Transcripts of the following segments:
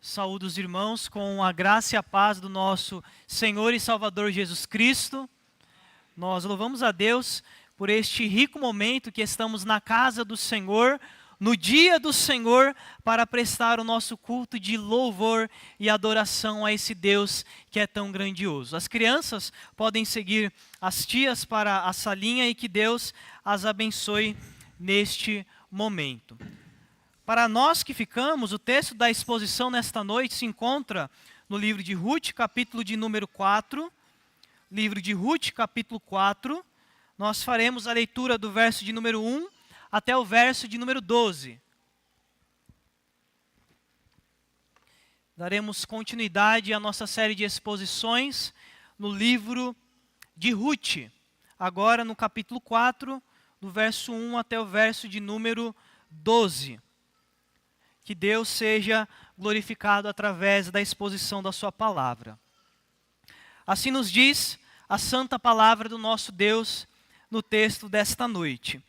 Saúdo os irmãos com a graça e a paz do nosso Senhor e Salvador Jesus Cristo. Nós louvamos a Deus por este rico momento que estamos na casa do Senhor, no dia do Senhor, para prestar o nosso culto de louvor e adoração a esse Deus que é tão grandioso. As crianças podem seguir as tias para a salinha e que Deus as abençoe neste momento. Para nós que ficamos, o texto da exposição nesta noite se encontra no livro de Ruth, capítulo de número 4. Livro de Ruth, capítulo 4. Nós faremos a leitura do verso de número 1 até o verso de número 12. Daremos continuidade à nossa série de exposições no livro de Ruth. Agora no capítulo 4, do verso 1 até o verso de número 12. Que Deus seja glorificado através da exposição da sua palavra. Assim nos diz a santa palavra do nosso Deus no texto desta noite.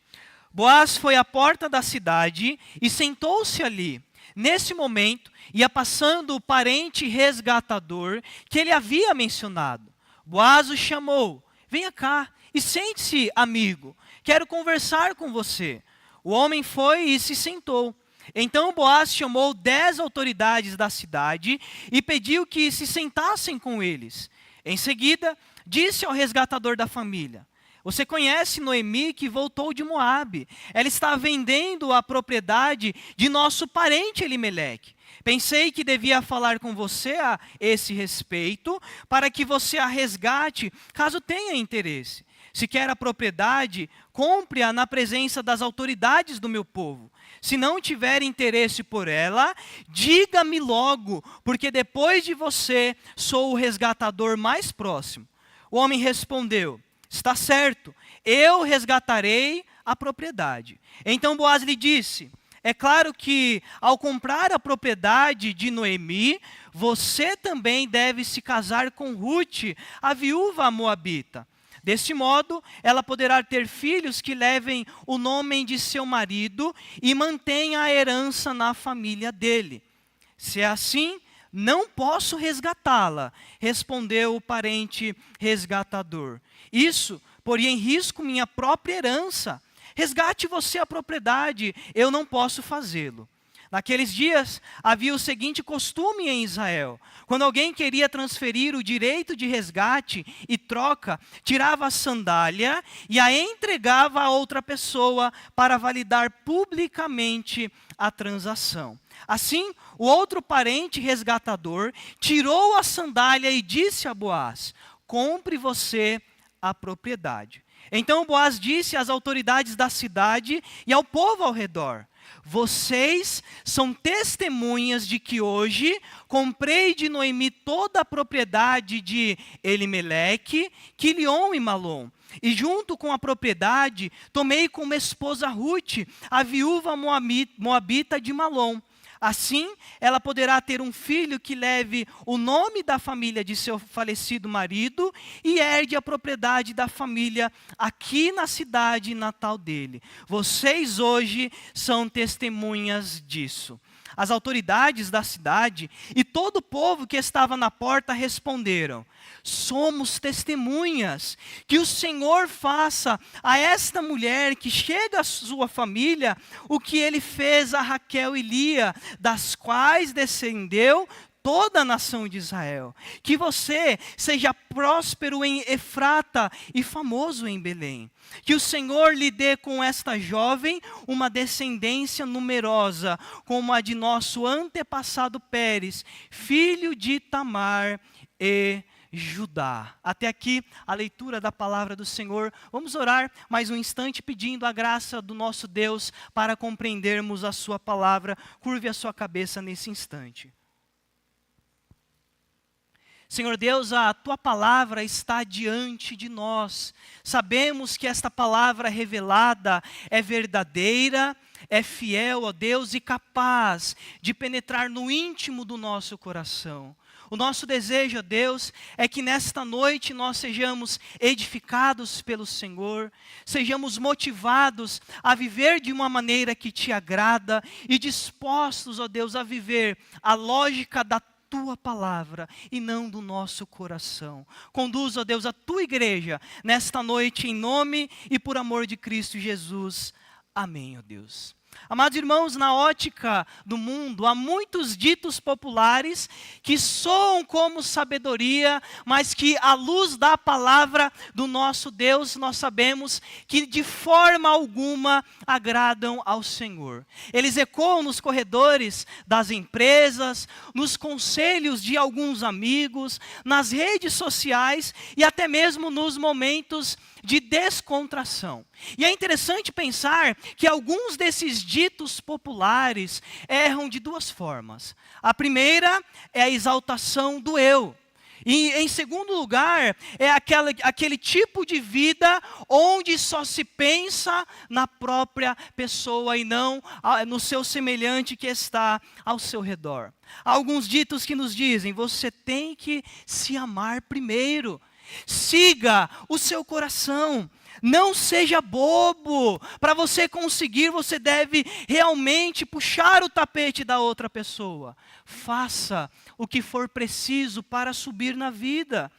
Boaz foi à porta da cidade e sentou-se ali. Nesse momento, ia passando o parente resgatador que ele havia mencionado. Boaz o chamou: venha cá e sente-se, amigo. Quero conversar com você. O homem foi e se sentou. Então Boaz chamou 10 autoridades da cidade e pediu que se sentassem com eles. Em seguida, disse ao resgatador da família: você conhece Noemi, que voltou de Moabe. Ela está vendendo a propriedade de nosso parente Elimeleque. Pensei que devia falar com você a esse respeito, para que você a resgate, caso tenha interesse. Se quer a propriedade, compre-a na presença das autoridades do meu povo. Se não tiver interesse por ela, diga-me logo, porque depois de você, sou o resgatador mais próximo. O homem respondeu: está certo, eu resgatarei a propriedade. Então Boaz lhe disse: é claro que ao comprar a propriedade de Noemi, você também deve se casar com Ruth, a viúva moabita. Deste modo, ela poderá ter filhos que levem o nome de seu marido e mantenha a herança na família dele. Se é assim, não posso resgatá-la, respondeu o parente resgatador. Isso poria em risco minha própria herança. Resgate você a propriedade, eu não posso fazê-lo. Naqueles dias, havia o seguinte costume em Israel: quando alguém queria transferir o direito de resgate e troca, tirava a sandália e a entregava a outra pessoa para validar publicamente a transação. Assim, o outro parente resgatador tirou a sandália e disse a Boaz: compre você a propriedade. Então Boaz disse às autoridades da cidade e ao povo ao redor: vocês são testemunhas de que hoje comprei de Noemi toda a propriedade de Elimeleque, Quilion e Malom. E junto com a propriedade, tomei como esposa Ruth, a viúva moabita de Malom. Assim, ela poderá ter um filho que leve o nome da família de seu falecido marido e herde a propriedade da família aqui na cidade natal dele. Vocês hoje são testemunhas disso. As autoridades da cidade e todo o povo que estava na porta responderam: somos testemunhas. Que o Senhor faça a esta mulher que chega à sua família o que ele fez a Raquel e Lia, das quais descendeu toda a nação de Israel. Que você seja próspero em Efrata e famoso em Belém. Que o Senhor lhe dê com esta jovem uma descendência numerosa, como a de nosso antepassado Pérez, filho de Tamar e Judá. Até aqui a leitura da palavra do Senhor. Vamos orar mais um instante pedindo a graça do nosso Deus para compreendermos a sua palavra. Curve a sua cabeça nesse instante. Senhor Deus, a Tua palavra está diante de nós. Sabemos que esta palavra revelada é verdadeira, é fiel, ó Deus, e capaz de penetrar no íntimo do nosso coração. O nosso desejo, ó Deus, é que nesta noite nós sejamos edificados pelo Senhor, sejamos motivados a viver de uma maneira que te agrada e dispostos, ó Deus, a viver a lógica da tua palavra e não do nosso coração. Conduz, ó Deus, a tua igreja nesta noite em nome e por amor de Cristo Jesus. Amém, ó Deus. Amados irmãos, na ótica do mundo, há muitos ditos populares que soam como sabedoria, mas que à luz da palavra do nosso Deus, nós sabemos que de forma alguma agradam ao Senhor. Eles ecoam nos corredores das empresas, nos conselhos de alguns amigos, nas redes sociais e até mesmo nos momentos de descontração. E é interessante pensar que alguns desses ditos populares erram de duas formas. A primeira é a exaltação do eu. E em segundo lugar, é aquele tipo de vida onde só se pensa na própria pessoa e não no seu semelhante que está ao seu redor. Há alguns ditos que nos dizem, você tem que se amar primeiro. Siga o seu coração, não seja bobo. Para você conseguir, você deve realmente puxar o tapete da outra pessoa. Faça o que for preciso para subir na vida.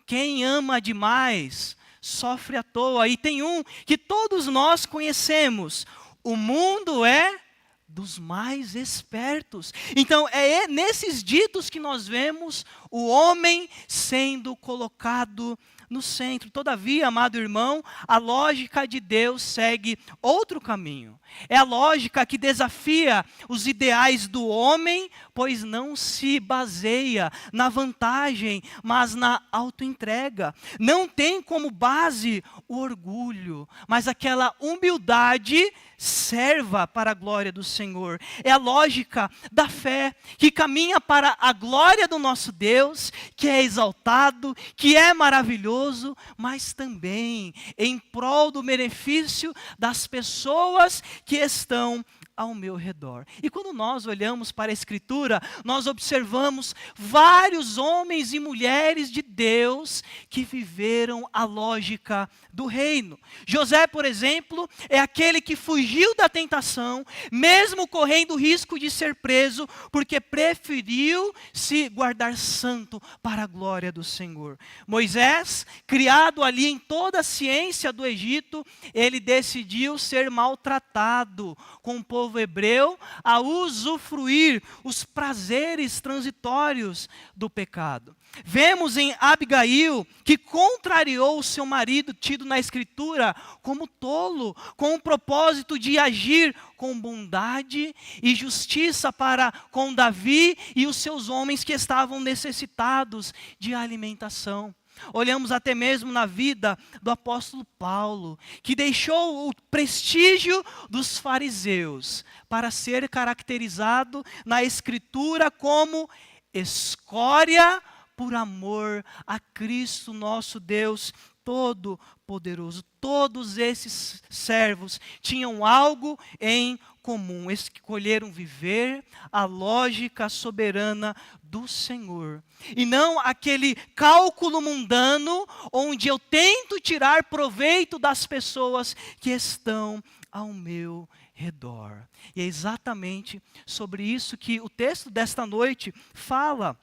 Quem ama demais, sofre à toa. E tem um que todos nós conhecemos: o mundo é dos mais espertos. Então, é nesses ditos que nós vemos o homem sendo colocado no centro. Todavia, amado irmão, a lógica de Deus segue outro caminho. É a lógica que desafia os ideais do homem, pois não se baseia na vantagem, mas na autoentrega. Não tem como base o orgulho, mas aquela humildade serva para a glória do Senhor. É a lógica da fé, que caminha para a glória do nosso Deus, que é exaltado, que é maravilhoso, mas também em prol do benefício das pessoas que estão ao meu redor. E quando nós olhamos para a Escritura, nós observamos vários homens e mulheres de Deus que viveram a lógica do reino. José, por exemplo, é aquele que fugiu da tentação, mesmo correndo o risco de ser preso, porque preferiu se guardar santo para a glória do Senhor. Moisés, criado ali em toda a ciência do Egito, ele decidiu ser maltratado com o povo hebreu a usufruir os prazeres transitórios do pecado. Vemos em Abigail que contrariou o seu marido, tido na Escritura como tolo, com o propósito de agir com bondade e justiça para com Davi e os seus homens que estavam necessitados de alimentação. Olhamos até mesmo na vida do apóstolo Paulo, que deixou o prestígio dos fariseus para ser caracterizado na Escritura como escória por amor a Cristo nosso Deus Todo-Poderoso. Todos esses servos tinham algo em comum: escolheram viver a lógica soberana do Senhor, e não aquele cálculo mundano onde eu tento tirar proveito das pessoas que estão ao meu redor. E é exatamente sobre isso que o texto desta noite fala.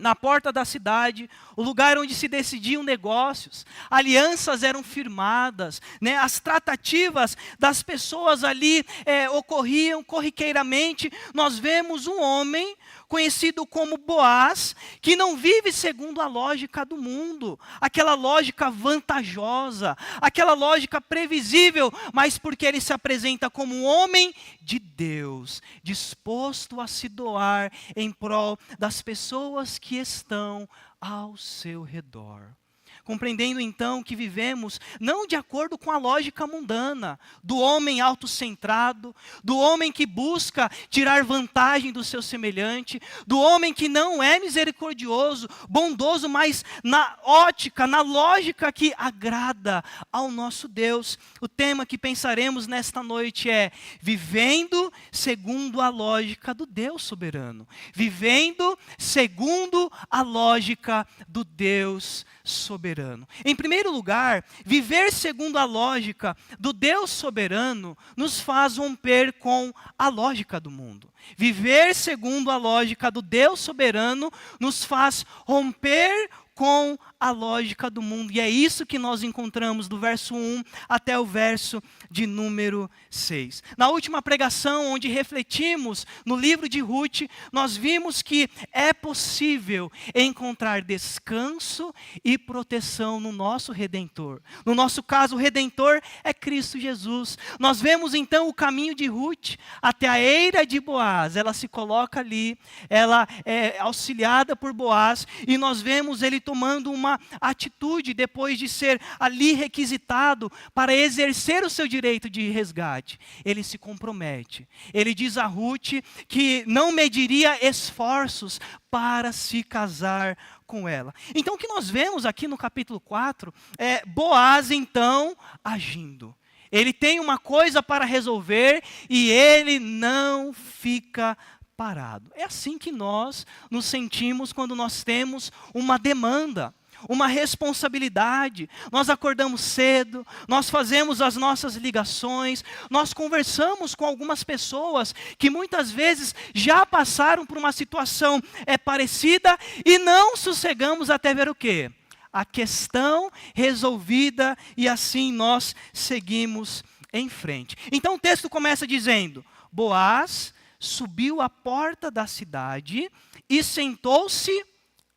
Na porta da cidade, o lugar onde se decidiam negócios, alianças eram firmadas, né? As tratativas das pessoas ali ocorriam corriqueiramente. Nós vemos um homem conhecido como Boaz, que não vive segundo a lógica do mundo, aquela lógica vantajosa, aquela lógica previsível, mas porque ele se apresenta como um homem de Deus, disposto a se doar em prol das pessoas que estão ao seu redor. compreendendo então que vivemos não de acordo com a lógica mundana, do homem autocentrado, do homem que busca tirar vantagem do seu semelhante, do homem que não é misericordioso, bondoso, mas na ótica, na lógica que agrada ao nosso Deus. O tema que pensaremos nesta noite é vivendo segundo a lógica do Deus soberano. Vivendo segundo a lógica do Deus soberano. Em primeiro lugar, viver segundo a lógica do Deus soberano nos faz romper com a lógica do mundo. Viver segundo a lógica do Deus soberano nos faz romper com a lógica do mundo. E é isso que nós encontramos do verso 1 até o verso de número 6. Na última pregação, onde refletimos no livro de Ruth, nós vimos que é possível encontrar descanso e proteção no nosso Redentor. No nosso caso, o Redentor é Cristo Jesus. Nós vemos então o caminho de Ruth até a eira de Boaz. Ela se coloca ali, ela é auxiliada por Boaz, e nós vemos ele tomando uma atitude depois de ser ali requisitado para exercer o seu direito de resgate. Ele se compromete. Ele diz a Ruth que não mediria esforços para se casar com ela. Então o que nós vemos aqui no capítulo 4 é Boaz então agindo. Ele tem uma coisa para resolver e ele não fica parado. É assim que nós nos sentimos quando nós temos uma demanda, uma responsabilidade. Nós acordamos cedo, nós fazemos as nossas ligações, nós conversamos com algumas pessoas que muitas vezes já passaram por uma situação parecida e não sossegamos até ver o quê? A questão resolvida, e assim nós seguimos em frente. Então o texto começa dizendo: Boaz subiu à porta da cidade e sentou-se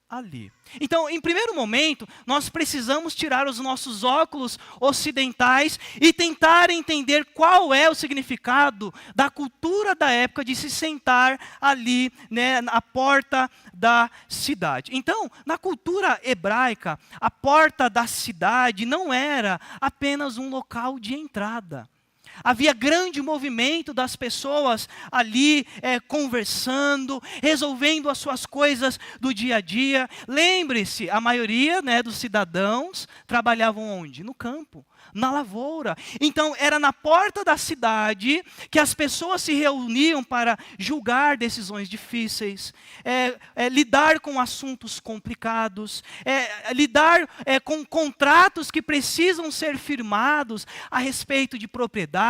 ali. Então, em primeiro momento, nós precisamos tirar os nossos óculos ocidentais e tentar entender qual é o significado da cultura da época de se sentar ali, né, à porta da cidade. Então, na cultura hebraica, a porta da cidade não era apenas um local de entrada. Havia grande movimento das pessoas ali conversando, resolvendo as suas coisas do dia a dia. Lembre-se, a maioria, né, dos cidadãos trabalhavam onde? No campo, na lavoura. Então era na porta da cidade que as pessoas se reuniam para julgar decisões difíceis, lidar com assuntos complicados, lidar com contratos que precisam ser firmados a respeito de propriedade,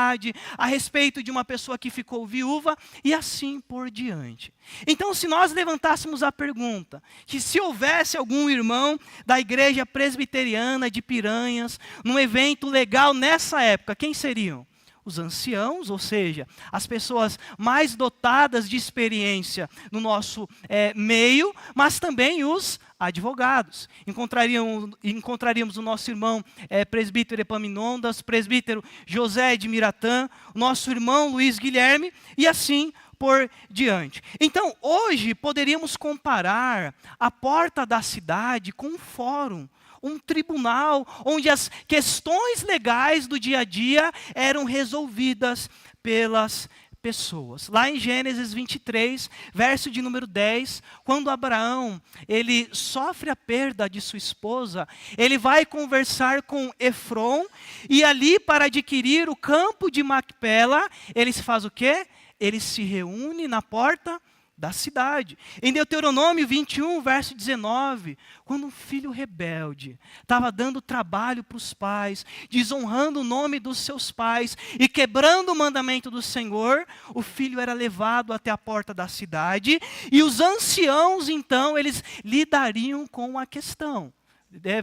a respeito de uma pessoa que ficou viúva e assim por diante. Então, se nós levantássemos a pergunta, que se houvesse algum irmão da igreja presbiteriana de Piranhas, num evento legal nessa época, quem seriam? Os anciãos, ou seja, as pessoas mais dotadas de experiência no nosso meio, mas também os advogados. Encontraríamos o nosso irmão presbítero Epaminondas, presbítero José de Miratã, o nosso irmão Luiz Guilherme, e assim por diante. Então, hoje poderíamos comparar a porta da cidade com um fórum, um tribunal, onde as questões legais do dia a dia eram resolvidas pelas pessoas. Lá em Gênesis 23, verso de número 10, quando Abraão, ele sofre a perda de sua esposa, ele vai conversar com Efron, e ali para adquirir o campo de Macpela, ele se faz o quê? Ele se reúne na porta da cidade. Em Deuteronômio 21, verso 19, quando um filho rebelde estava dando trabalho para os pais, desonrando o nome dos seus pais e quebrando o mandamento do Senhor, o filho era levado até a porta da cidade e os anciãos, então, eles lidariam com a questão,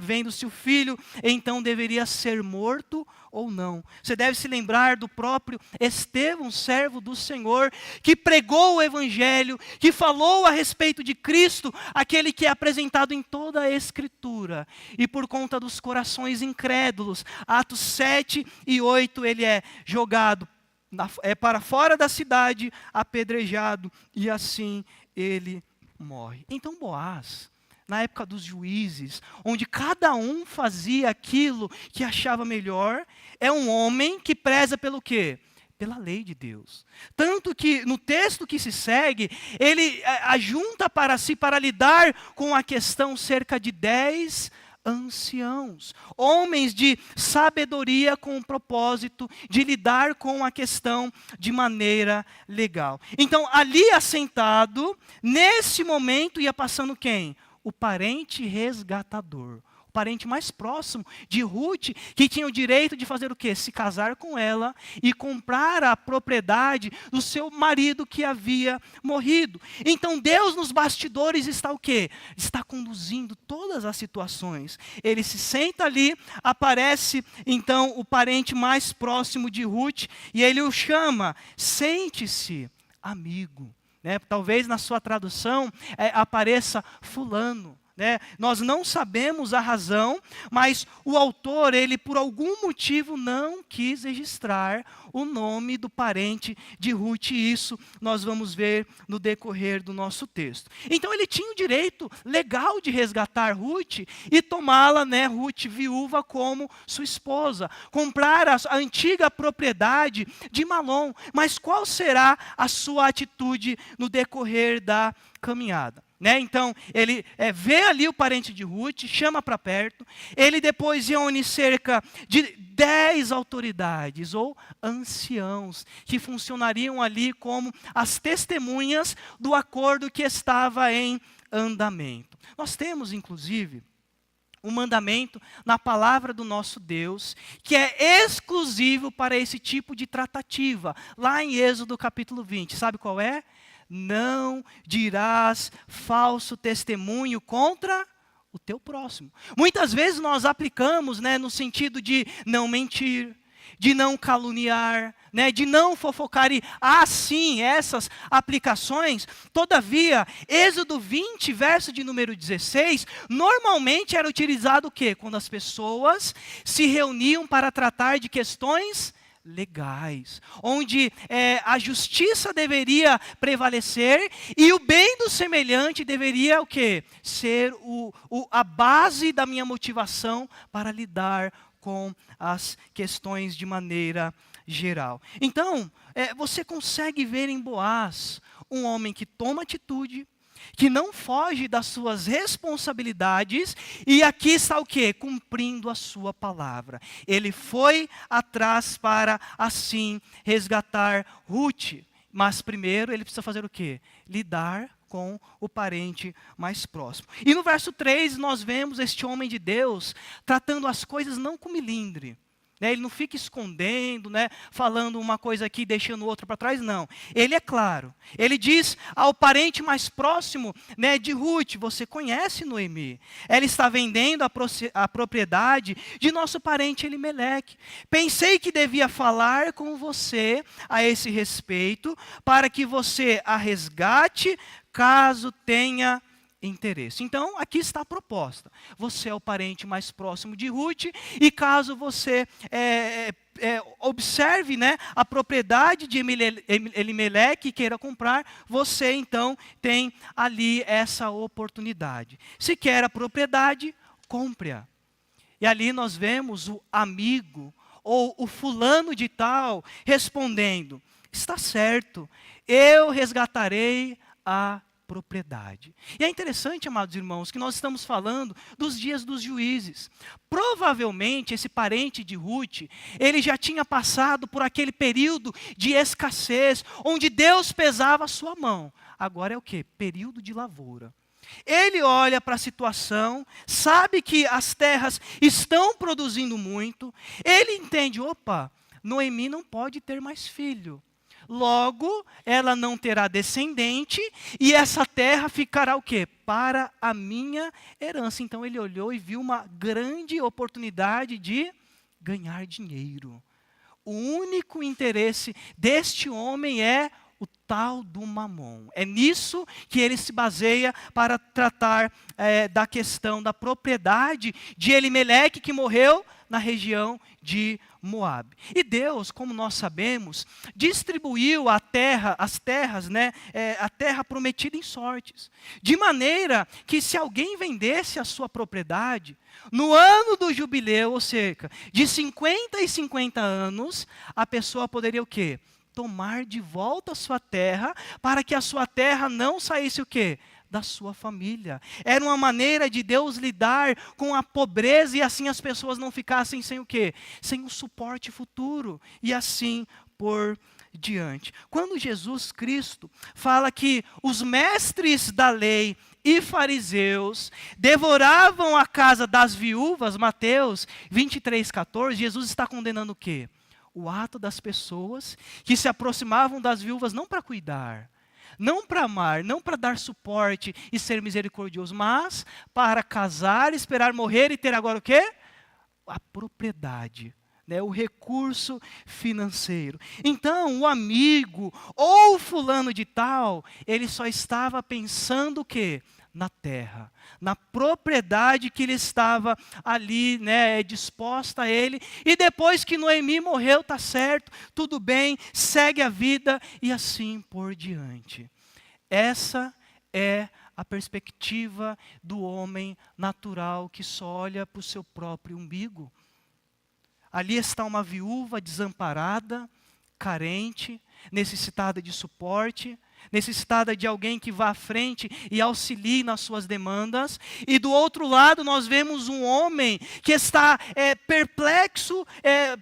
vendo se o filho então deveria ser morto ou não. Você deve se lembrar do próprio Estevão, servo do Senhor, que pregou o Evangelho, que falou a respeito de Cristo, aquele que é apresentado em toda a Escritura. E por conta dos corações incrédulos, Atos 7 e 8, ele é jogado para fora da cidade, apedrejado, e assim ele morre. Então Boaz, na época dos juízes, onde cada um fazia aquilo que achava melhor, é um homem que preza pelo quê? Pela lei de Deus. Tanto que no texto que se segue, ele ajunta para si, para lidar com a questão, cerca de 10 anciãos, homens de sabedoria com o propósito de lidar com a questão de maneira legal. Então, ali assentado, nesse momento ia passando quem? O parente resgatador. O parente mais próximo de Ruth, que tinha o direito de fazer o quê? Se casar com ela e comprar a propriedade do seu marido que havia morrido. Então Deus nos bastidores está o quê? Está conduzindo todas as situações. Ele se senta ali, aparece então o parente mais próximo de Ruth e ele o chama, sente-se, amigo. Talvez na sua tradução apareça fulano. Nós não sabemos a razão, mas o autor, ele por algum motivo não quis registrar o nome do parente de Ruth, e isso nós vamos ver no decorrer do nosso texto. Então ele tinha o direito legal de resgatar Ruth e tomá-la, Ruth viúva, como sua esposa, comprar a antiga propriedade de Malom. Mas qual será a sua atitude no decorrer da caminhada? Então, ele vê ali o parente de Ruth, chama para perto. Ele depois reúne cerca de 10 autoridades ou anciãos que funcionariam ali como as testemunhas do acordo que estava em andamento. Nós temos, inclusive, um mandamento na palavra do nosso Deus, que é exclusivo para esse tipo de tratativa, lá em Êxodo capítulo 20. Sabe qual é? Não dirás falso testemunho contra o teu próximo. Muitas vezes nós aplicamos, no sentido de não mentir, de não caluniar, de não fofocar. E sim, essas aplicações. Todavia, Êxodo 20, verso de número 16, normalmente era utilizado o quê? Quando as pessoas se reuniam para tratar de questões legais, onde a justiça deveria prevalecer e o bem do semelhante deveria o quê? Ser a base da minha motivação para lidar com as questões de maneira geral. Então, você consegue ver em Boaz um homem que toma atitude, que não foge das suas responsabilidades, e aqui está o quê? Cumprindo a sua palavra. Ele foi atrás para, assim, resgatar Ruth. Mas primeiro ele precisa fazer o quê? Lidar com o parente mais próximo. E no verso 3 nós vemos este homem de Deus tratando as coisas não com milindre. Ele não fica escondendo, falando uma coisa aqui e deixando outra para trás, não. Ele é claro. Ele diz ao parente mais próximo de Ruth, você conhece Noemi. Ela está vendendo a propriedade de nosso parente Elimeleque. Pensei que devia falar com você a esse respeito, para que você a resgate caso tenha interesse. Então, aqui está a proposta. Você é o parente mais próximo de Ruth, e caso você observe a propriedade de Elimeleque e queira comprar, você então tem ali essa oportunidade. Se quer a propriedade, compre-a. E ali nós vemos o amigo, ou o fulano de tal, respondendo, está certo, eu resgatarei a propriedade. E é interessante, amados irmãos, que nós estamos falando dos dias dos juízes. Provavelmente esse parente de Ruth, ele já tinha passado por aquele período de escassez, onde Deus pesava a sua mão. Agora é o quê? Período de lavoura. Ele olha para a situação, sabe que as terras estão produzindo muito, ele entende, Noemi não pode ter mais filho. Logo, ela não terá descendente, e essa terra ficará o quê? Para a minha herança. Então ele olhou e viu uma grande oportunidade de ganhar dinheiro. O único interesse deste homem é o tal do mamon. É nisso que ele se baseia para tratar da questão da propriedade de Elimeleque, que morreu na região de Moabe. E Deus, como nós sabemos, distribuiu a terra, as terras, a terra prometida em sortes. De maneira que se alguém vendesse a sua propriedade, no ano do jubileu, ou cerca de 50 e 50 anos, a pessoa poderia o quê? Tomar de volta a sua terra, para que a sua terra não saísse o quê? Da sua família. Era uma maneira de Deus lidar com a pobreza e assim as pessoas não ficassem sem o quê? Sem um suporte futuro. E assim por diante. Quando Jesus Cristo fala que os mestres da lei e fariseus devoravam a casa das viúvas, Mateus 23:14, Jesus está condenando o quê? O ato das pessoas que se aproximavam das viúvas não para cuidar, não para amar, não para dar suporte e ser misericordioso, mas para casar, esperar morrer e ter agora o quê? A propriedade, o recurso financeiro. Então, o amigo ou fulano de tal, ele só estava pensando o quê? Na terra, na propriedade que ele estava ali, disposta a ele. E depois que Noemi morreu, tá certo, tudo bem, segue a vida e assim por diante. Essa é a perspectiva do homem natural que só olha para o seu próprio umbigo. Ali está uma viúva desamparada, carente, necessitada de suporte, necessitada de alguém que vá à frente e auxilie nas suas demandas. E do outro lado nós vemos um homem que está perplexo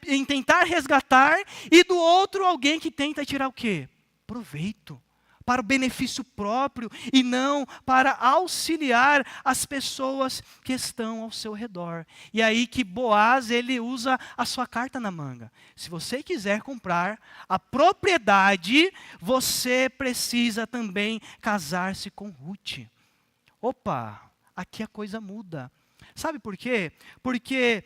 em tentar resgatar, e do outro alguém que tenta tirar o quê? Proveito. Para o benefício próprio e não para auxiliar as pessoas que estão ao seu redor. E aí que Boaz, ele usa a sua carta na manga. Se você quiser comprar a propriedade, você precisa também casar-se com Ruth. Opa, aqui a coisa muda. Sabe por quê? Porque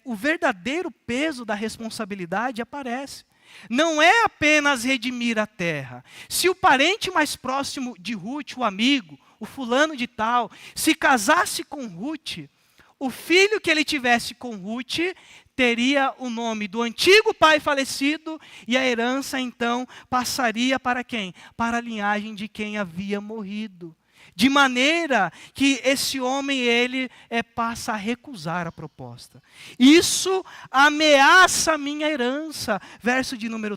o verdadeiro peso da responsabilidade aparece. Não é apenas redimir a terra. Se o parente mais próximo de Ruth, o amigo, o fulano de tal, se casasse com Ruth, o filho que ele tivesse com Ruth teria o nome do antigo pai falecido, e a herança então passaria para quem? Para a linhagem de quem havia morrido. De maneira que esse homem, ele passa a recusar a proposta. Isso ameaça a minha herança. Verso de número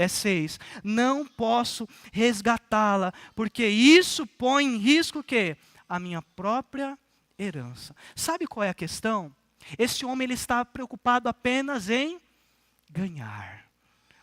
6. Não posso resgatá-la, porque isso põe em risco o quê? A minha própria herança. Sabe qual é a questão? Esse homem, ele está preocupado apenas em ganhar.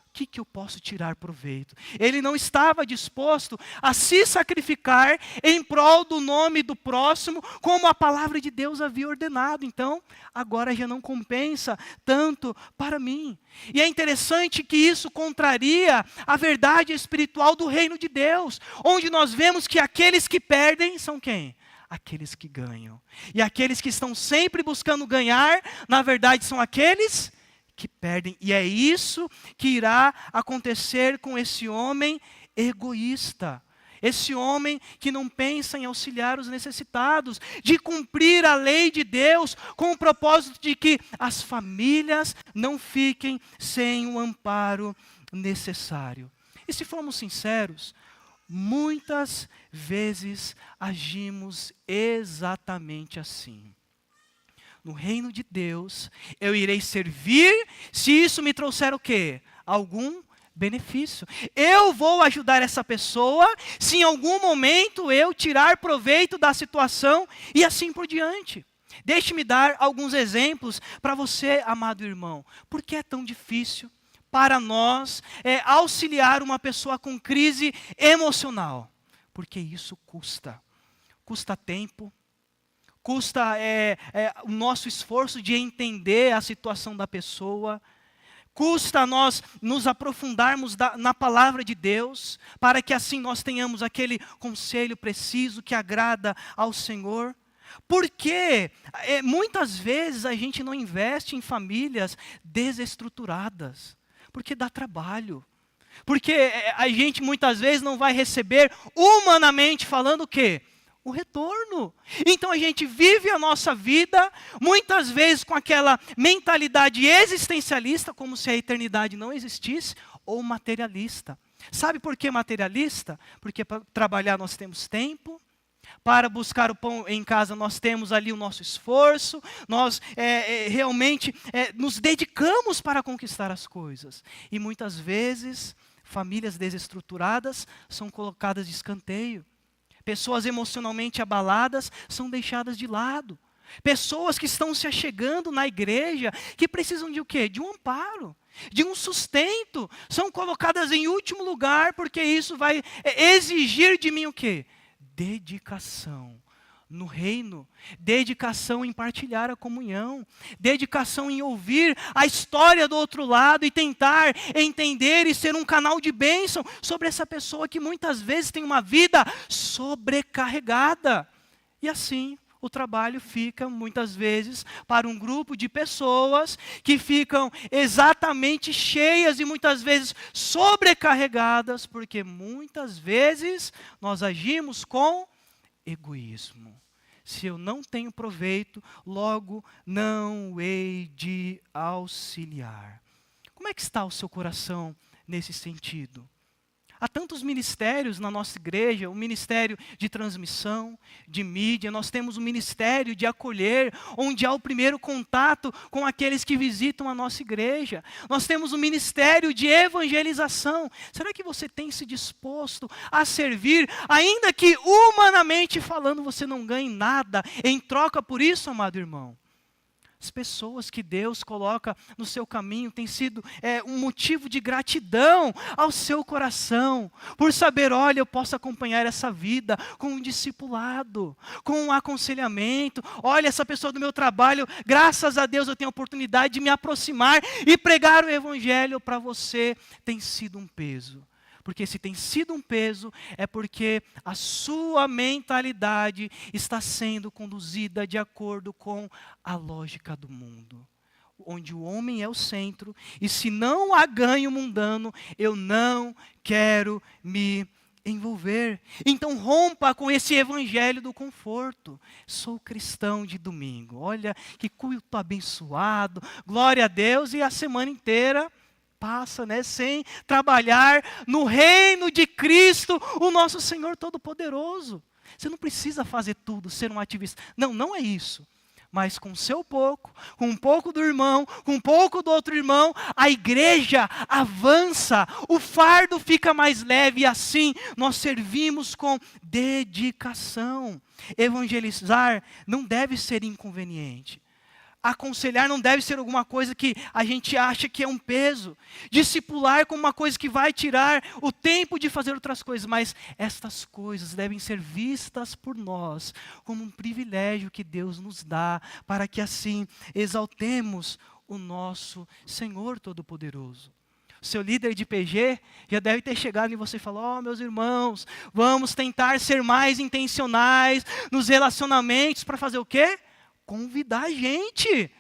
O que eu posso tirar proveito? Ele não estava disposto a se sacrificar em prol do nome do próximo, como a palavra de Deus havia ordenado. Então, agora já não compensa tanto para mim. E é interessante que isso contraria a verdade espiritual do reino de Deus, onde nós vemos que aqueles que perdem são quem? Aqueles que ganham. E aqueles que estão sempre buscando ganhar, na verdade são aqueles que perdem. E é isso que irá acontecer com esse homem egoísta. Esse homem que não pensa em auxiliar os necessitados, de cumprir a lei de Deus com o propósito de que as famílias não fiquem sem o amparo necessário. E se formos sinceros, muitas vezes agimos exatamente assim. No reino de Deus, eu irei servir se isso me trouxer o quê? Algum benefício. Eu vou ajudar essa pessoa se em algum momento eu tirar proveito da situação e assim por diante. Deixe-me dar alguns exemplos para você, amado irmão. Por que é tão difícil para nós auxiliar uma pessoa com crise emocional? Porque isso custa. Custa tempo. Custa o nosso esforço de entender a situação da pessoa. Custa nós nos aprofundarmos na palavra de Deus, para que assim nós tenhamos aquele conselho preciso que agrada ao Senhor. Porque muitas vezes a gente não investe em famílias desestruturadas, porque dá trabalho. Porque a gente muitas vezes não vai receber, humanamente falando, o quê? o retorno. Então a gente vive a nossa vida, muitas vezes com aquela mentalidade existencialista, como se a eternidade não existisse, ou materialista. Sabe por que materialista? Porque para trabalhar nós temos tempo, para buscar o pão em casa nós temos ali o nosso esforço, nós realmente nos dedicamos para conquistar as coisas. E muitas vezes, famílias desestruturadas são colocadas de escanteio. Pessoas emocionalmente abaladas são deixadas de lado. Pessoas que estão se achegando na igreja, que precisam de o quê? De um amparo, de um sustento. São colocadas em último lugar, porque isso vai exigir de mim o quê? Dedicação no reino, dedicação em partilhar a comunhão, dedicação em ouvir a história do outro lado e tentar entender e ser um canal de bênção sobre essa pessoa que muitas vezes tem uma vida sobrecarregada. E assim, o trabalho fica muitas vezes para um grupo de pessoas que ficam exatamente cheias e muitas vezes sobrecarregadas, porque muitas vezes nós agimos com egoísmo. Se eu não tenho proveito, logo não hei de auxiliar. Como é que está o seu coração nesse sentido? Há tantos ministérios na nossa igreja, o ministério de transmissão, de mídia, nós temos o ministério de acolher, onde há o primeiro contato com aqueles que visitam a nossa igreja. Nós temos o ministério de evangelização. Será que você tem se disposto a servir, ainda que humanamente falando você não ganhe nada em troca por isso, amado irmão? As pessoas que Deus coloca no seu caminho têm sido um motivo de gratidão ao seu coração, por saber, olha, eu posso acompanhar essa vida com um discipulado, com um aconselhamento. Olha, essa pessoa do meu trabalho, graças a Deus eu tenho a oportunidade de me aproximar e pregar o evangelho para você. Tem sido um peso. Porque se tem sido um peso, é porque a sua mentalidade está sendo conduzida de acordo com a lógica do mundo. Onde o homem é o centro, e se não há ganho mundano, eu não quero me envolver. Então rompa com esse evangelho do conforto. Sou cristão de domingo. Olha que culto abençoado, glória a Deus, e a semana inteira passa, sem trabalhar no reino de Cristo, o nosso Senhor Todo-Poderoso. Você não precisa fazer tudo, ser um ativista. Não, não é isso. Mas com o seu pouco, com um pouco do irmão, com um pouco do outro irmão, a igreja avança, o fardo fica mais leve e assim nós servimos com dedicação. Evangelizar não deve ser inconveniente. Aconselhar não deve ser alguma coisa que a gente acha que é um peso. Discipular como uma coisa que vai tirar o tempo de fazer outras coisas. Mas estas coisas devem ser vistas por nós como um privilégio que Deus nos dá, para que assim exaltemos o nosso Senhor Todo-Poderoso. O seu líder de PG já deve ter chegado em você e falado: meus irmãos, vamos tentar ser mais intencionais nos relacionamentos para fazer o quê? Convidar a gente.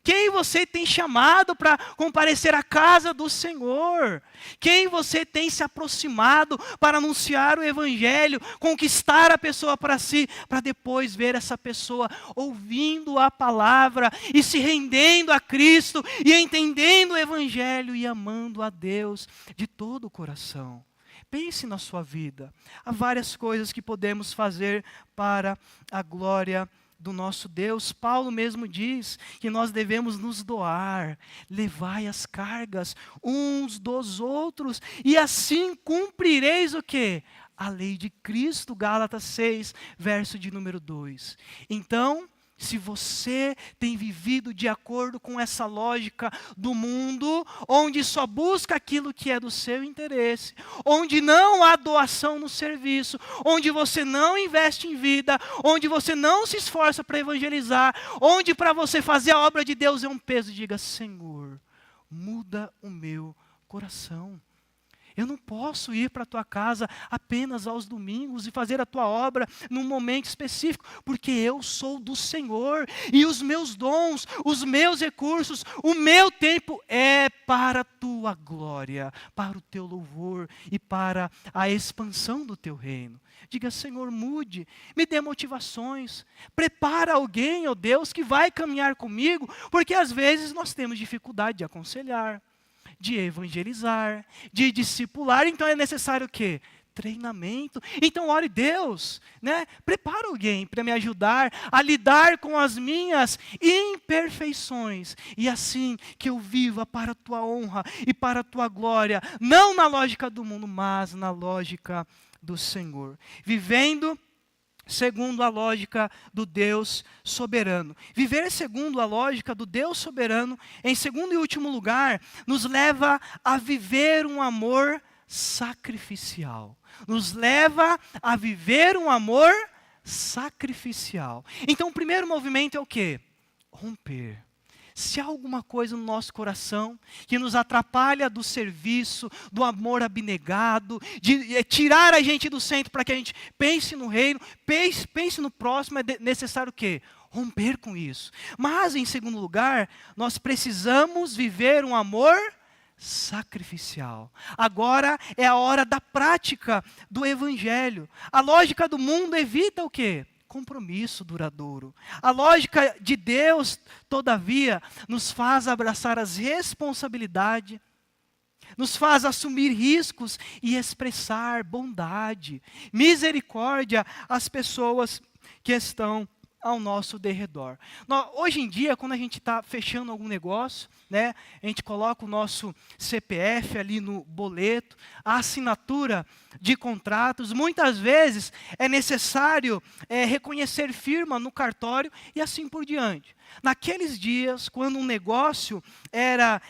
Quem você tem chamado para comparecer à casa do Senhor? Quem você tem se aproximado para anunciar o evangelho, conquistar a pessoa para si, para depois ver essa pessoa ouvindo a palavra e se rendendo a Cristo e entendendo o evangelho e amando a Deus de todo o coração? Pense na sua vida. Há várias coisas que podemos fazer para a glória do nosso Deus. Paulo mesmo diz que nós devemos nos doar, levai as cargas uns dos outros, e assim cumprireis o quê? A lei de Cristo, Gálatas 6, verso de número 2. Então, se você tem vivido de acordo com essa lógica do mundo, onde só busca aquilo que é do seu interesse, onde não há doação no serviço, onde você não investe em vida, onde você não se esforça para evangelizar, onde para você fazer a obra de Deus é um peso, diga: Senhor, muda o meu coração. Eu não posso ir para a tua casa apenas aos domingos e fazer a tua obra num momento específico, porque eu sou do Senhor e os meus dons, os meus recursos, o meu tempo é para a tua glória, para o teu louvor e para a expansão do teu reino. Diga, Senhor, mude, me dê motivações, prepara alguém, ó Deus, que vai caminhar comigo, porque às vezes nós temos dificuldade de aconselhar, de evangelizar, de discipular, então é necessário o quê? Treinamento. Então ore, Deus, né? Prepara alguém para me ajudar a lidar com as minhas imperfeições, e assim que eu viva para a tua honra e para a tua glória, não na lógica do mundo, mas na lógica do Senhor, vivendo segundo a lógica do Deus soberano. Viver segundo a lógica do Deus soberano, em segundo e último lugar, nos leva a viver um amor sacrificial. Nos leva a viver um amor sacrificial. Então, o primeiro movimento é o quê? Romper. Se há alguma coisa no nosso coração que nos atrapalha do serviço, do amor abnegado, de tirar a gente do centro para que a gente pense no reino, pense no próximo, é necessário o quê? Romper com isso. Mas, em segundo lugar, nós precisamos viver um amor sacrificial. Agora é a hora da prática do evangelho. A lógica do mundo evita o quê? Compromisso duradouro. A lógica de Deus, todavia, nos faz abraçar as responsabilidades, nos faz assumir riscos e expressar bondade, misericórdia às pessoas que estão ao nosso derredor. Hoje em dia, quando a gente está fechando algum negócio, né, a gente coloca o nosso CPF ali no boleto, a assinatura de contratos, muitas vezes é necessário reconhecer firma no cartório e assim por diante. Naqueles dias, quando um negócio era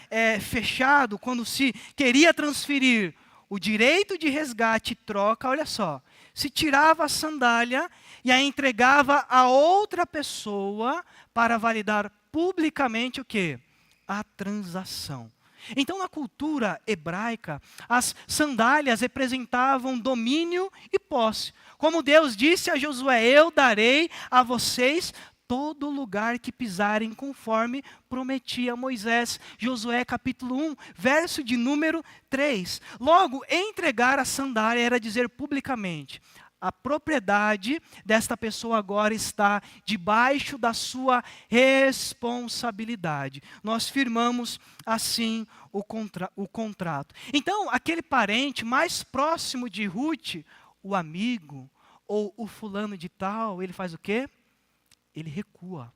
fechado, quando se queria transferir o direito de resgate e troca, olha só, se tirava a sandália e a entregava a outra pessoa para validar publicamente o quê? A transação. Então, na cultura hebraica, as sandálias representavam domínio e posse. Como Deus disse a Josué, eu darei a vocês todo lugar que pisarem, conforme prometia Moisés. Josué capítulo 1, verso de número 3. Logo, entregar a sandália era dizer publicamente: a propriedade desta pessoa agora está debaixo da sua responsabilidade. Nós firmamos assim o contrato. Então, aquele parente mais próximo de Ruth, o amigo ou o fulano de tal, ele faz o quê? Ele recua.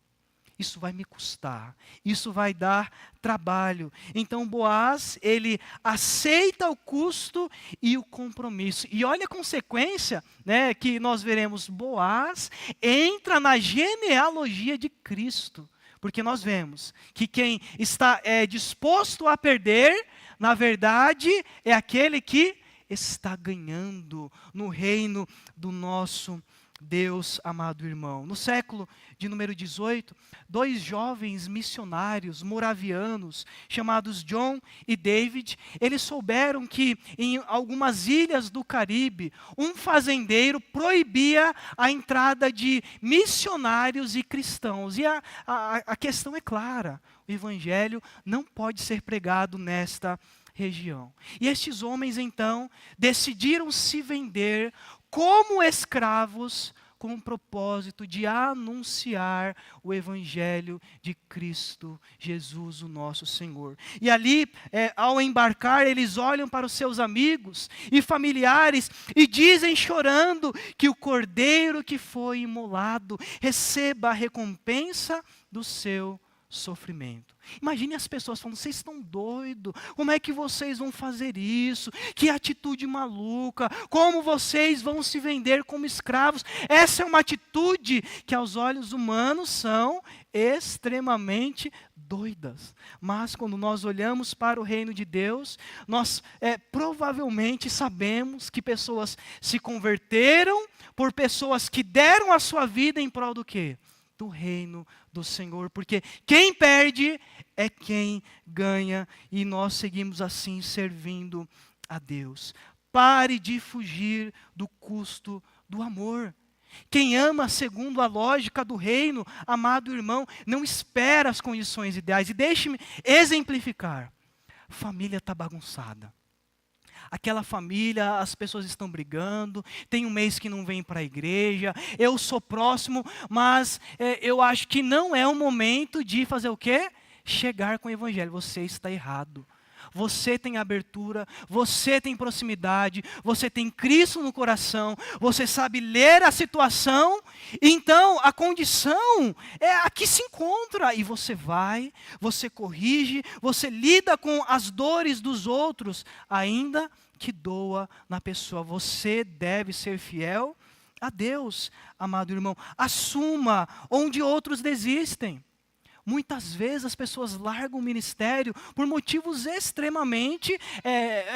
Isso vai me custar, isso vai dar trabalho. Então Boaz, ele aceita o custo e o compromisso. E olha a consequência, né, que nós veremos. Boaz entra na genealogia de Cristo. Porque nós vemos que quem está disposto a perder, na verdade, é aquele que está ganhando no reino do nosso Deus, amado irmão. No século de número 18, dois jovens missionários moravianos, chamados John e David, eles souberam que em algumas ilhas do Caribe, um fazendeiro proibia a entrada de missionários e cristãos. E a questão é clara, o evangelho não pode ser pregado nesta região. E estes homens, então, decidiram se vender como escravos, com o propósito de anunciar o evangelho de Cristo Jesus, o nosso Senhor. E ali, ao embarcar, eles olham para os seus amigos e familiares e dizem chorando que o cordeiro que foi imolado receba a recompensa do seu sofrimento. Imagine as pessoas falando: vocês estão doidos, como é que vocês vão fazer isso? Que atitude maluca, como vocês vão se vender como escravos? Essa é uma atitude que aos olhos humanos são extremamente doidas. Mas quando nós olhamos para o reino de Deus, nós provavelmente sabemos que pessoas se converteram por pessoas que deram a sua vida em prol do quê? Do reino do Senhor, porque quem perde é quem ganha, e nós seguimos assim servindo a Deus. Pare de fugir do custo do amor. Quem ama segundo a lógica do reino, amado irmão, não espera as condições ideais. E deixe-me exemplificar. Família está bagunçada. Aquela família, as pessoas estão brigando, tem um mês que não vem para a igreja, eu sou próximo, mas eu acho que não é o momento de fazer o quê? Chegar com o evangelho. Você está errado. Você tem abertura, você tem proximidade, você tem Cristo no coração, você sabe ler a situação, então a condição é a que se encontra. E você vai, você corrige, você lida com as dores dos outros, ainda que doa na pessoa. Você deve ser fiel a Deus, amado irmão. Assuma onde outros desistem. Muitas vezes as pessoas largam o ministério por motivos extremamente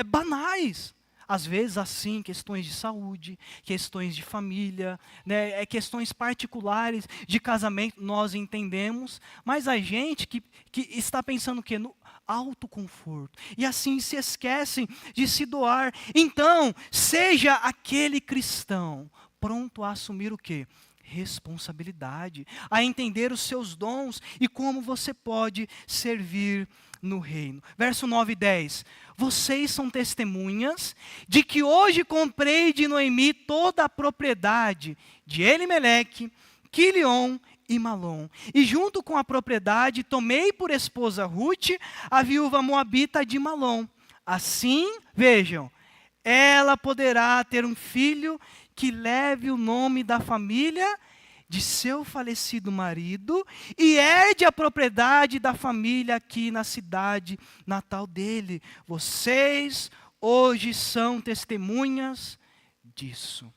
banais. Às vezes, assim, questões de saúde, questões de família, né, questões particulares de casamento, nós entendemos. Mas a gente que está pensando o quê? No autoconforto. E assim se esquecem de se doar. Então, seja aquele cristão pronto a assumir o quê? Responsabilidade, a entender os seus dons e como você pode servir no reino. Verso 9 e 10. Vocês são testemunhas de que hoje comprei de Noemi toda a propriedade de Elimeleque, Quilion e Malom. E junto com a propriedade tomei por esposa Ruth, a viúva moabita de Malom. Assim, vejam, ela poderá ter um filho que leve o nome da família de seu falecido marido e herde a propriedade da família aqui na cidade natal dele. Vocês hoje são testemunhas disso.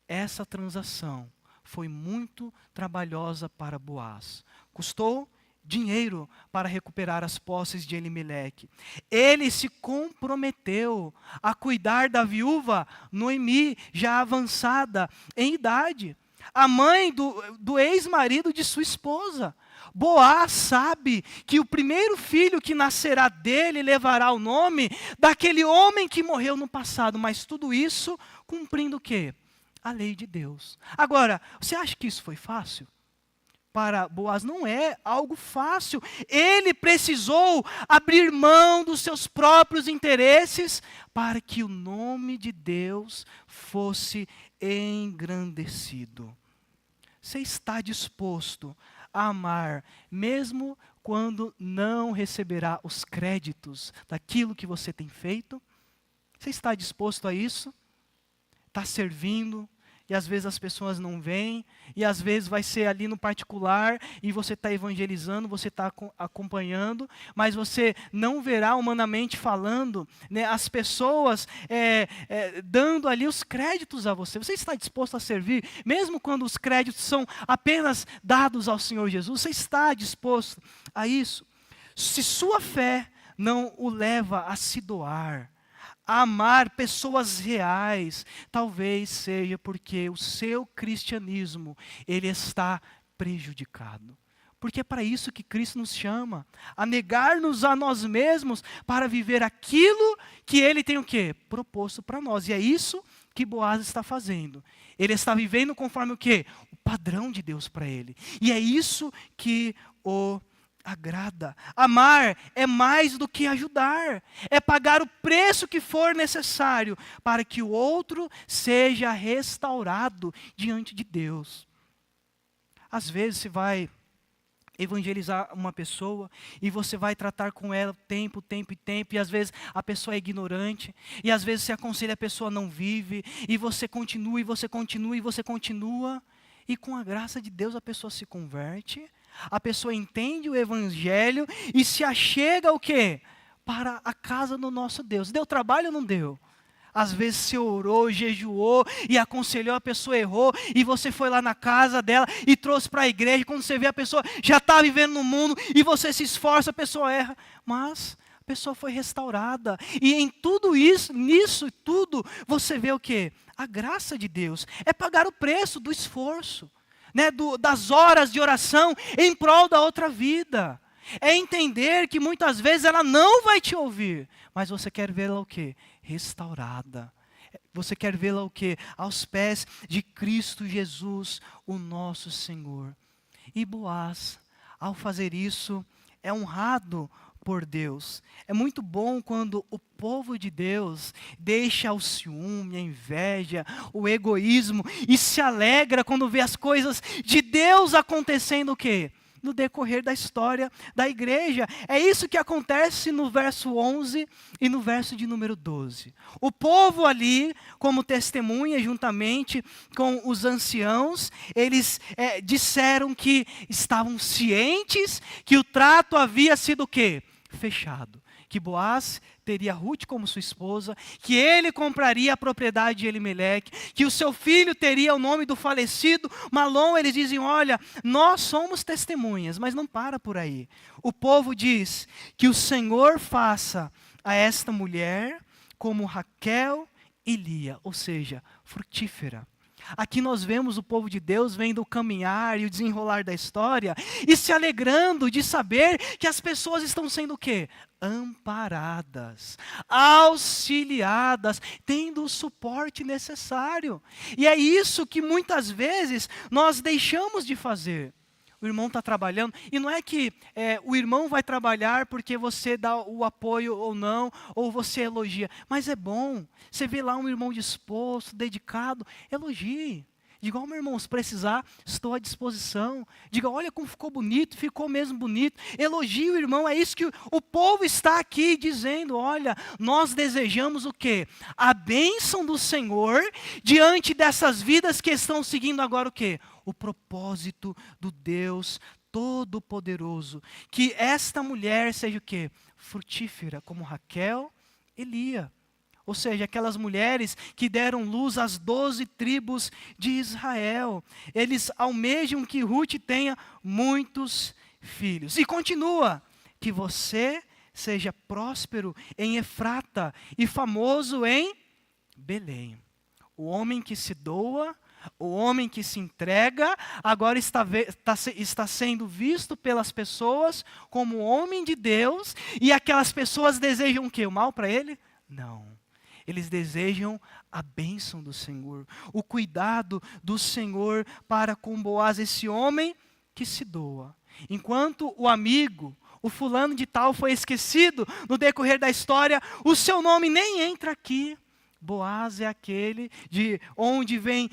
Essa transação foi muito trabalhosa para Boaz. Custou dinheiro para recuperar as posses de Elimeleque. Ele se comprometeu a cuidar da viúva Noemi, já avançada em idade, a mãe do ex-marido de sua esposa. Boaz sabe que o primeiro filho que nascerá dele levará o nome daquele homem que morreu no passado, mas tudo isso cumprindo o quê? A lei de Deus. Agora, você acha que isso foi fácil? Para Boaz não é algo fácil. Ele precisou abrir mão dos seus próprios interesses para que o nome de Deus fosse engrandecido. Você está disposto a amar, mesmo quando não receberá os créditos daquilo que você tem feito? Você está disposto a isso? Está servindo? E às vezes as pessoas não vêm, e às vezes vai ser ali no particular, e você está evangelizando, você está acompanhando, mas você não verá humanamente falando, né, as pessoas dando ali os créditos a você. Você está disposto a servir, mesmo quando os créditos são apenas dados ao Senhor Jesus? Você está disposto a isso? Se sua fé não o leva a se doar, a amar pessoas reais, talvez seja porque o seu cristianismo, ele está prejudicado. Porque é para isso que Cristo nos chama, a negar-nos a nós mesmos para viver aquilo que Ele tem o quê? Proposto para nós. E é isso que Boaz está fazendo. Ele está vivendo conforme o quê? O padrão de Deus para ele. E é isso que o agrada. Amar é mais do que ajudar, é pagar o preço que for necessário para que o outro seja restaurado diante de Deus. Às vezes você vai evangelizar uma pessoa e você vai tratar com ela tempo, e às vezes a pessoa é ignorante, e às vezes você aconselha a pessoa não vive, e você continua, e com a graça de Deus a pessoa se converte, a pessoa entende o evangelho e se achega o quê? Para a casa do nosso Deus. Deu trabalho ou não deu? Às vezes você orou, jejuou e aconselhou, a pessoa errou, e você foi lá na casa dela e trouxe para a igreja. Quando você vê, a pessoa já está vivendo no mundo e você se esforça, a pessoa erra, mas a pessoa foi restaurada. E em tudo isso, nisso tudo, você vê o quê? A graça de Deus é pagar o preço do esforço, né, das horas de oração em prol da outra vida. É entender que muitas vezes ela não vai te ouvir, mas você quer vê-la o quê? Restaurada. Você quer vê-la o quê? Aos pés de Cristo Jesus, o nosso Senhor. E Boaz, ao fazer isso, é honrado por Deus. É muito bom quando o povo de Deus deixa o ciúme, a inveja, o egoísmo e se alegra quando vê as coisas de Deus acontecendo o quê? No decorrer da história da igreja. É isso que acontece no verso 11 e no verso de número 12. O povo ali, como testemunha, juntamente com os anciãos, eles disseram que estavam cientes que o trato havia sido o quê? Fechado. Que Boaz teria Ruth como sua esposa, que ele compraria a propriedade de Elimeleque, que o seu filho teria o nome do falecido Malom. Eles dizem, olha, nós somos testemunhas, mas não para por aí. O povo diz que o Senhor faça a esta mulher como Raquel e Lia, ou seja, frutífera. Aqui nós vemos o povo de Deus vendo o caminhar e o desenrolar da história e se alegrando de saber que as pessoas estão sendo o quê? Amparadas, auxiliadas, tendo o suporte necessário. E é isso que muitas vezes nós deixamos de fazer. O irmão está trabalhando, e não é que o irmão vai trabalhar porque você dá o apoio ou não, ou você elogia, mas é bom, você vê lá um irmão disposto, dedicado, elogie. Diga, meu irmão, se precisar, estou à disposição. Diga, olha como ficou bonito, ficou mesmo bonito. Elogie o irmão, é isso que o povo está aqui dizendo. Olha, nós desejamos o quê? A bênção do Senhor diante dessas vidas que estão seguindo agora o quê? O propósito do Deus Todo-Poderoso. Que esta mulher seja o quê? Frutífera, como Raquel e Lia. Ou seja, aquelas mulheres que deram luz às 12 tribos de Israel. Eles almejam que Ruth tenha muitos filhos. E continua, que você seja próspero em Efrata e famoso em Belém. O homem que se doa, o homem que se entrega, agora está sendo visto pelas pessoas como homem de Deus. E aquelas pessoas desejam o quê? O mal para ele? Não. Eles desejam a bênção do Senhor, o cuidado do Senhor para com Boaz, esse homem que se doa. Enquanto o amigo, o fulano de tal foi esquecido no decorrer da história, o seu nome nem entra aqui. Boaz é aquele de onde vem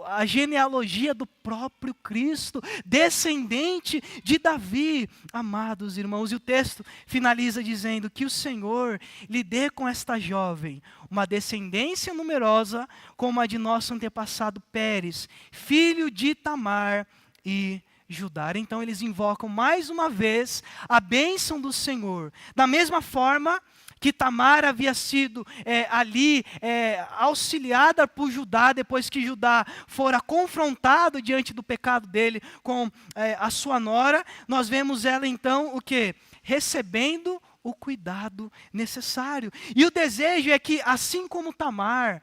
a genealogia do próprio Cristo, descendente de Davi. Amados irmãos, e o texto finaliza dizendo que o Senhor lhe dê com esta jovem uma descendência numerosa como a de nosso antepassado Pérez, filho de Tamar e Judá. Então eles invocam mais uma vez a bênção do Senhor. Da mesma forma que Tamar havia sido auxiliada por Judá, depois que Judá fora confrontado diante do pecado dele com a sua nora, nós vemos ela então o quê? Recebendo o cuidado necessário. E o desejo é que, assim como Tamar,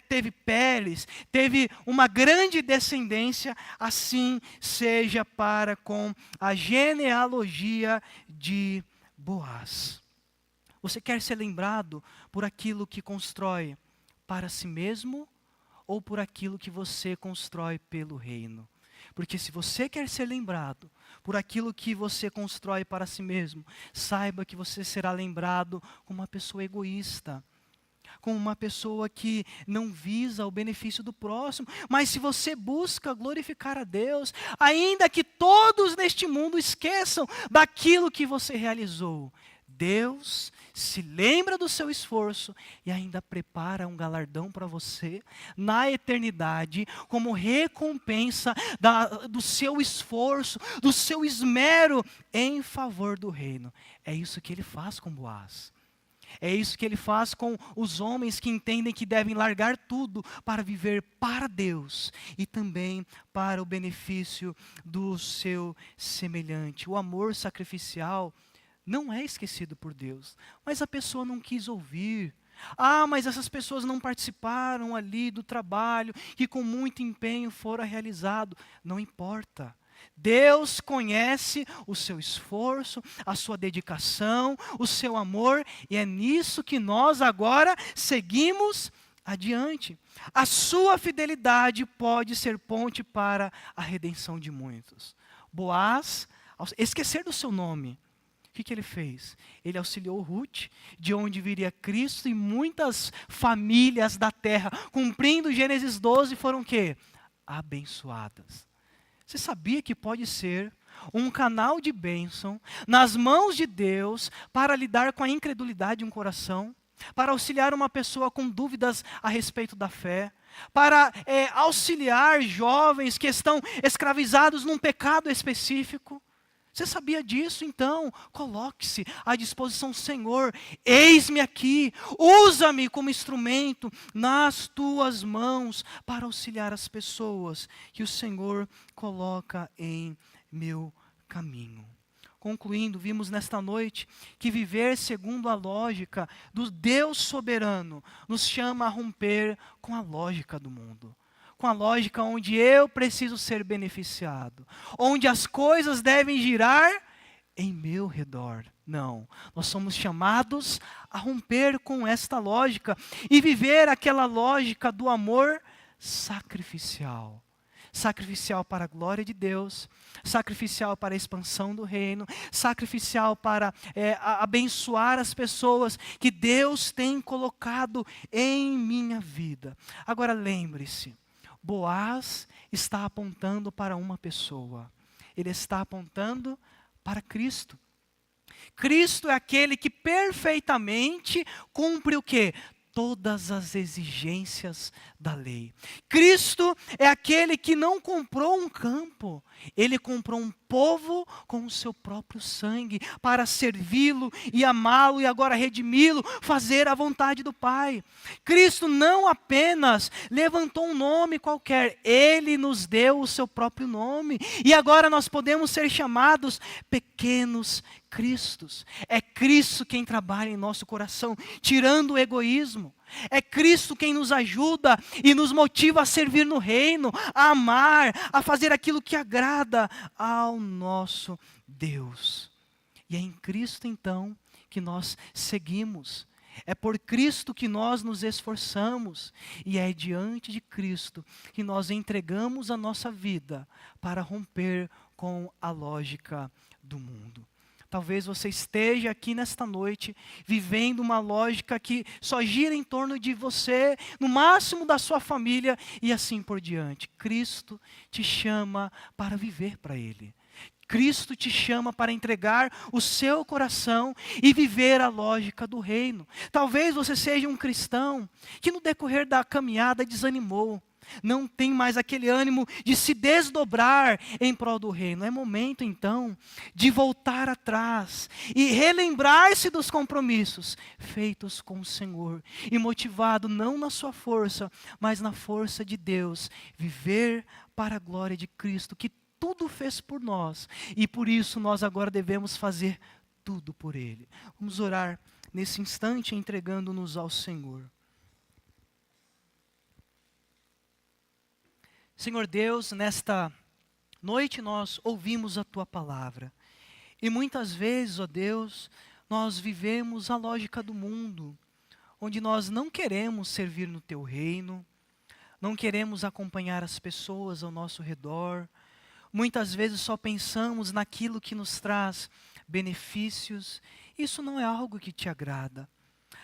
teve Pérez, teve uma grande descendência, assim seja para com a genealogia de Boaz. Você quer ser lembrado por aquilo que constrói para si mesmo ou por aquilo que você constrói pelo reino? Porque se você quer ser lembrado por aquilo que você constrói para si mesmo, saiba que você será lembrado como uma pessoa egoísta, como uma pessoa que não visa o benefício do próximo. Mas se você busca glorificar a Deus, ainda que todos neste mundo esqueçam daquilo que você realizou, Deus se lembra do seu esforço e ainda prepara um galardão para você na eternidade, como recompensa do seu esforço, do seu esmero em favor do reino. É isso que ele faz com Boaz. É isso que ele faz com os homens que entendem que devem largar tudo para viver para Deus e também para o benefício do seu semelhante. O amor sacrificial não é esquecido por Deus, mas a pessoa não quis ouvir. Mas essas pessoas não participaram ali do trabalho que com muito empenho fora realizado. Não importa. Deus conhece o seu esforço, a sua dedicação, o seu amor, e é nisso que nós agora seguimos adiante. A sua fidelidade pode ser ponte para a redenção de muitos. Boaz, ao esquecer do seu nome, o que ele fez? Ele auxiliou Ruth, de onde viria Cristo, e muitas famílias da terra, cumprindo Gênesis 12, foram o quê? Abençoadas. Você sabia que pode ser um canal de bênção nas mãos de Deus para lidar com a incredulidade de um coração, para auxiliar uma pessoa com dúvidas a respeito da fé, para auxiliar jovens que estão escravizados num pecado específico? Você sabia disso? Então, coloque-se à disposição, Senhor, eis-me aqui, usa-me como instrumento nas tuas mãos para auxiliar as pessoas que o Senhor coloca em meu caminho. Concluindo, vimos nesta noite que viver segundo a lógica do Deus soberano nos chama a romper com a lógica do mundo. Com a lógica onde eu preciso ser beneficiado, onde as coisas devem girar em meu redor. Não, nós somos chamados a romper com esta lógica e viver aquela lógica do amor sacrificial. Sacrificial para a glória de Deus, sacrificial para a expansão do reino, sacrificial para abençoar as pessoas que Deus tem colocado em minha vida. Agora lembre-se, Boaz está apontando para uma pessoa. Ele está apontando para Cristo. Cristo é aquele que perfeitamente cumpre o quê? Todas as exigências da lei. Cristo é aquele que não comprou um campo, ele comprou um povo com o seu próprio sangue, para servi-lo e amá-lo e agora redimi-lo, fazer a vontade do Pai. Cristo não apenas levantou um nome qualquer, ele nos deu o seu próprio nome, e agora nós podemos ser chamados pequenos Cristos. É Cristo quem trabalha em nosso coração, tirando o egoísmo. É Cristo quem nos ajuda e nos motiva a servir no reino, a amar, a fazer aquilo que agrada ao nosso Deus. E é em Cristo então que nós seguimos. É por Cristo que nós nos esforçamos. E é diante de Cristo que nós entregamos a nossa vida para romper com a lógica do mundo. Talvez você esteja aqui nesta noite vivendo uma lógica que só gira em torno de você, no máximo da sua família e assim por diante. Cristo te chama para viver para Ele. Cristo te chama para entregar o seu coração e viver a lógica do reino. Talvez você seja um cristão que no decorrer da caminhada desanimou. Não tem mais aquele ânimo de se desdobrar em prol do reino. É momento então de voltar atrás e relembrar-se dos compromissos feitos com o Senhor. E motivado não na sua força, mas na força de Deus. Viver para a glória de Cristo, que tudo fez por nós. E por isso nós agora devemos fazer tudo por Ele. Vamos orar nesse instante entregando-nos ao Senhor. Senhor Deus, nesta noite nós ouvimos a Tua palavra. E muitas vezes, ó Deus, nós vivemos a lógica do mundo, onde nós não queremos servir no Teu reino, não queremos acompanhar as pessoas ao nosso redor. Muitas vezes só pensamos naquilo que nos traz benefícios. Isso não é algo que Te agrada.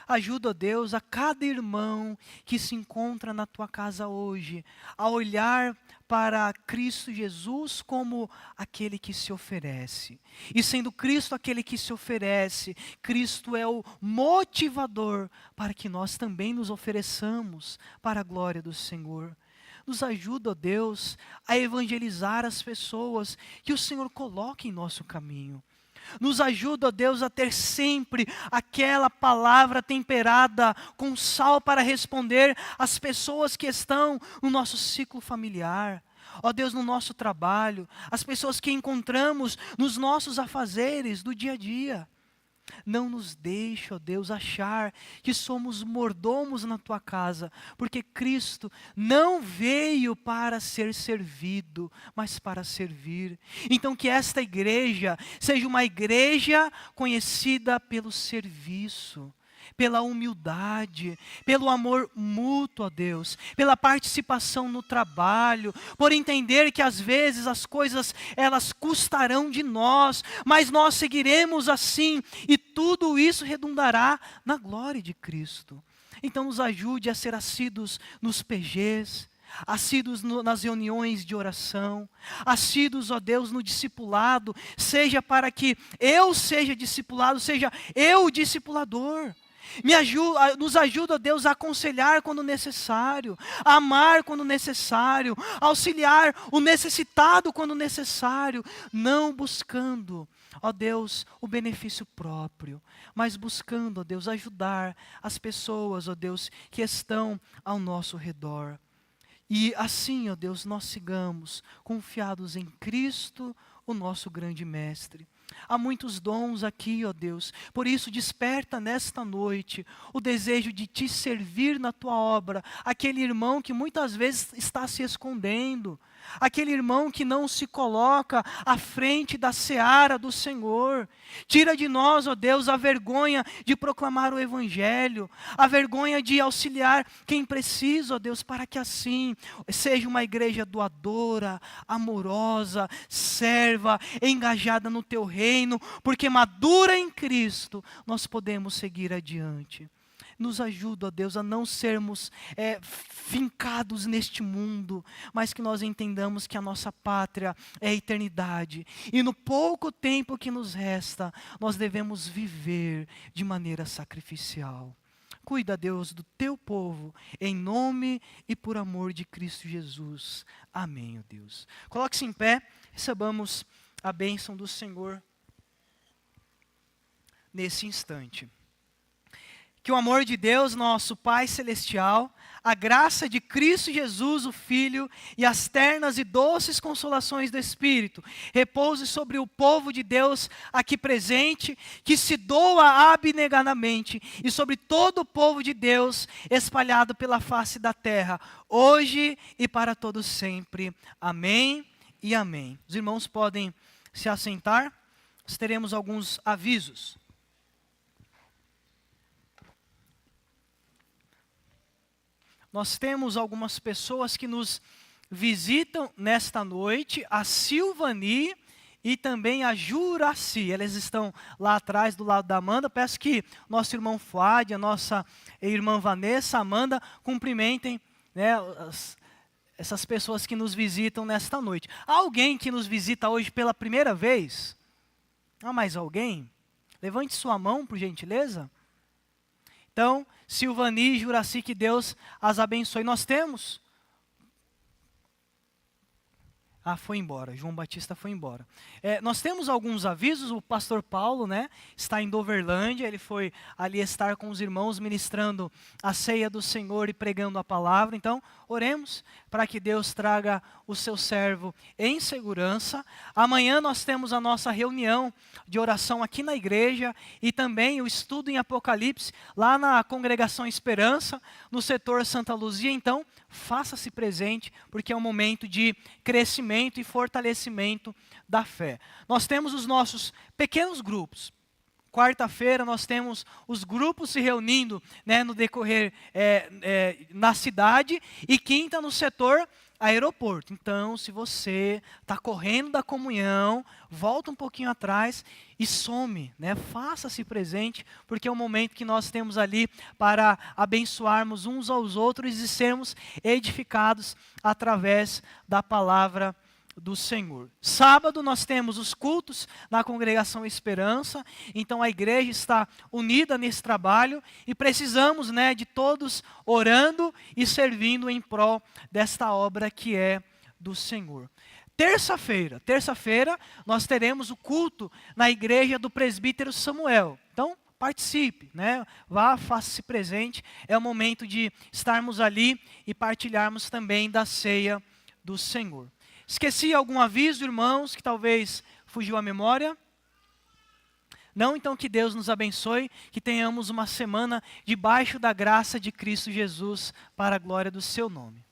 Ajuda, ó Deus, a cada irmão que se encontra na Tua casa hoje, a olhar para Cristo Jesus como aquele que se oferece. E sendo Cristo aquele que se oferece, Cristo é o motivador para que nós também nos ofereçamos para a glória do Senhor. Nos ajuda, ó Deus, a evangelizar as pessoas que o Senhor coloca em nosso caminho. Nos ajuda, ó Deus, a ter sempre aquela palavra temperada com sal para responder às pessoas que estão no nosso ciclo familiar. Ó Deus, no nosso trabalho, as pessoas que encontramos nos nossos afazeres do dia a dia. Não nos deixe, ó Deus, achar que somos mordomos na tua casa, porque Cristo não veio para ser servido, mas para servir. Então que esta igreja seja uma igreja conhecida pelo serviço, pela humildade, pelo amor mútuo a Deus, pela participação no trabalho, por entender que às vezes as coisas elas custarão de nós, mas nós seguiremos assim e tudo isso redundará na glória de Cristo. Então nos ajude a ser assíduos nos PGs, assíduos nas reuniões de oração, assíduos, ó Deus, no discipulado, seja para que eu seja discipulado, seja eu o discipulador. Nos ajuda, Deus, a aconselhar quando necessário, a amar quando necessário, a auxiliar o necessitado quando necessário, não buscando, ó Deus, o benefício próprio, mas buscando, ó Deus, ajudar as pessoas, ó Deus, que estão ao nosso redor. E assim, ó Deus, nós sigamos confiados em Cristo, o nosso grande mestre. Há muitos dons aqui, ó Deus, por isso desperta nesta noite o desejo de te servir na tua obra, aquele irmão que muitas vezes está se escondendo, aquele irmão que não se coloca à frente da seara do Senhor. Tira de nós, ó Deus, a vergonha de proclamar o Evangelho, a vergonha de auxiliar quem precisa, ó Deus, para que assim seja uma igreja doadora, amorosa, serva, engajada no teu reino, porque madura em Cristo, nós podemos seguir adiante. Nos ajuda, ó Deus, a não sermos fincados neste mundo, mas que nós entendamos que a nossa pátria é a eternidade. E no pouco tempo que nos resta, nós devemos viver de maneira sacrificial. Cuida, Deus, do teu povo, em nome e por amor de Cristo Jesus. Amém, ó Deus. Coloque-se em pé, recebamos a bênção do Senhor nesse instante. Que o amor de Deus, nosso Pai Celestial, a graça de Cristo Jesus, o Filho, e as ternas e doces consolações do Espírito, repouse sobre o povo de Deus aqui presente, que se doa abnegadamente, e sobre todo o povo de Deus espalhado pela face da terra, hoje e para todo sempre. Amém e amém. Os irmãos podem se assentar, nós teremos alguns avisos. Nós temos algumas pessoas que nos visitam nesta noite, a Silvani e também a Juraci. Elas estão lá atrás, do lado da Amanda. Peço que nosso irmão Fuad, a nossa irmã Vanessa, Amanda, cumprimentem, né, essas pessoas que nos visitam nesta noite. Há alguém que nos visita hoje pela primeira vez? Há mais alguém? Levante sua mão, por gentileza. Então, Silvani e Juraci, que Deus as abençoe. Nós temos... foi embora. João Batista foi embora. Nós temos alguns avisos. O pastor Paulo, né, está em Doverlândia. Ele foi ali estar com os irmãos ministrando a ceia do Senhor e pregando a palavra. Então, oremos para que Deus traga o seu servo em segurança. Amanhã nós temos a nossa reunião de oração aqui na igreja e também o estudo em Apocalipse lá na Congregação Esperança, no setor Santa Luzia. Então, faça-se presente, porque é um momento de crescimento e fortalecimento da fé. Nós temos os nossos pequenos grupos. Quarta-feira nós temos os grupos se reunindo, né, no decorrer na cidade, e quinta no setor aeroporto. Então, se você está correndo da comunhão, volta um pouquinho atrás e some, né? Faça-se presente, porque é o momento que nós temos ali para abençoarmos uns aos outros e sermos edificados através da palavra do Senhor. Sábado nós temos os cultos na Congregação Esperança, então a igreja está unida nesse trabalho e precisamos, né, de todos orando e servindo em prol desta obra que é do Senhor. Terça-feira nós teremos o culto na igreja do presbítero Samuel. Então, participe, né? Vá, faça-se presente. É o momento de estarmos ali e partilharmos também da ceia do Senhor. Esqueci algum aviso, irmãos, que talvez fugiu à memória? Não, então, que Deus nos abençoe, que tenhamos uma semana debaixo da graça de Cristo Jesus, para a glória do seu nome.